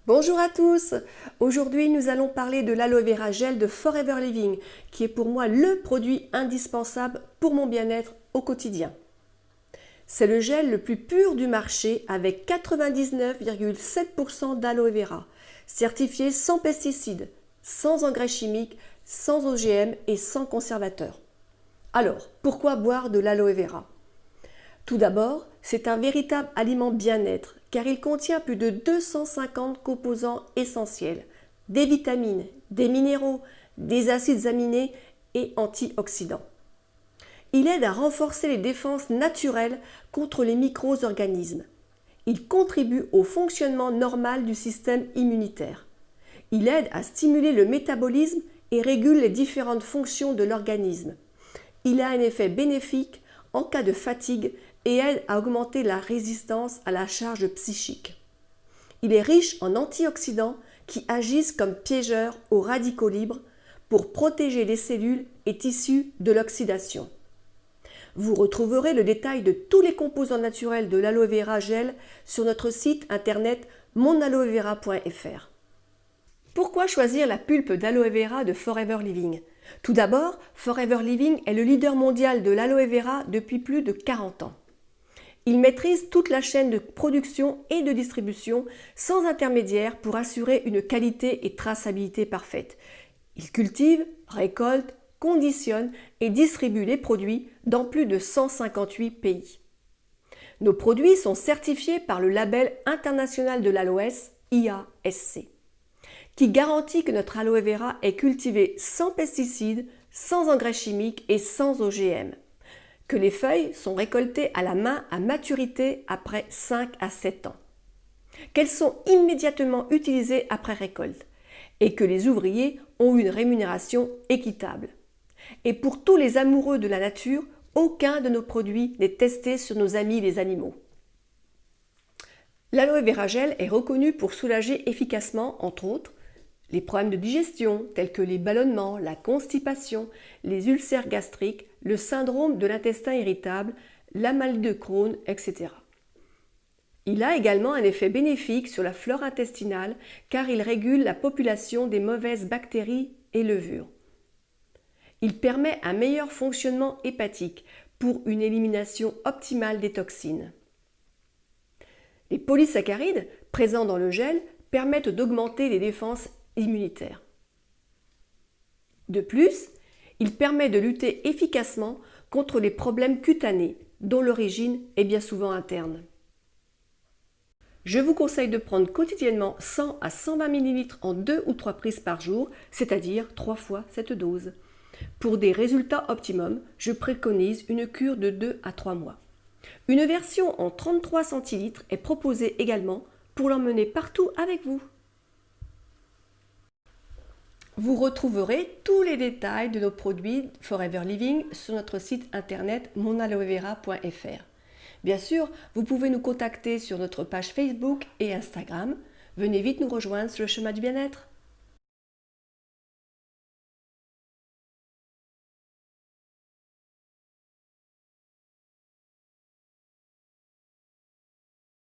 Bonjour à tous. Aujourd'hui, nous allons parler de l'aloe vera gel de Forever Living, qui est pour moi le produit indispensable pour mon bien-être au quotidien. C'est le gel le plus pur du marché avec 99,7% d'aloe vera, certifié sans pesticides, sans engrais chimiques, sans OGM et sans conservateurs. Alors, pourquoi boire de l'aloe vera ? Tout d'abord, c'est un véritable aliment bien-être car il contient plus de 250 composants essentiels, des vitamines, des minéraux, des acides aminés et antioxydants. Il aide à renforcer les défenses naturelles contre les micro-organismes. Il contribue au fonctionnement normal du système immunitaire. Il aide à stimuler le métabolisme et régule les différentes fonctions de l'organisme. Il a un effet bénéfique en cas de fatigue et aide à augmenter la résistance à la charge psychique. Il est riche en antioxydants qui agissent comme piégeurs aux radicaux libres pour protéger les cellules et tissus de l'oxydation. Vous retrouverez le détail de tous les composants naturels de l'aloe vera gel sur notre site internet monaloevera.fr. Pourquoi choisir la pulpe d'aloe vera de Forever Living ? Tout d'abord, Forever Living est le leader mondial de l'aloe vera depuis plus de 40 ans. Il maîtrise toute la chaîne de production et de distribution sans intermédiaire pour assurer une qualité et traçabilité parfaite. Il cultive, récolte, conditionne et distribue les produits dans plus de 158 pays. Nos produits sont certifiés par le label international de l'aloès IASC, qui garantit que notre aloe vera est cultivé sans pesticides, sans engrais chimiques et sans OGM. Que les feuilles sont récoltées à la main à maturité après 5 à 7 ans, qu'elles sont immédiatement utilisées après récolte et que les ouvriers ont une rémunération équitable. Et pour tous les amoureux de la nature, aucun de nos produits n'est testé sur nos amis les animaux. L'aloe vera gel est reconnu pour soulager efficacement, entre autres, les problèmes de digestion tels que les ballonnements, la constipation, les ulcères gastriques, le syndrome de l'intestin irritable, la maladie de Crohn, etc. Il a également un effet bénéfique sur la flore intestinale car il régule la population des mauvaises bactéries et levures. Il permet un meilleur fonctionnement hépatique pour une élimination optimale des toxines. Les polysaccharides présents dans le gel permettent d'augmenter les défenses immunitaires. De plus, il permet de lutter efficacement contre les problèmes cutanés dont l'origine est bien souvent interne. Je vous conseille de prendre quotidiennement 100 à 120 ml en 2 ou 3 prises par jour, c'est-à-dire 3 fois cette dose. Pour des résultats optimums, je préconise une cure de 2 à 3 mois. Une version en 33 centilitres est proposée également pour l'emmener partout avec vous. Vous retrouverez tous les détails de nos produits Forever Living sur notre site internet monaloevera.fr. Bien sûr, vous pouvez nous contacter sur notre page Facebook et Instagram. Venez vite nous rejoindre sur le chemin du bien-être.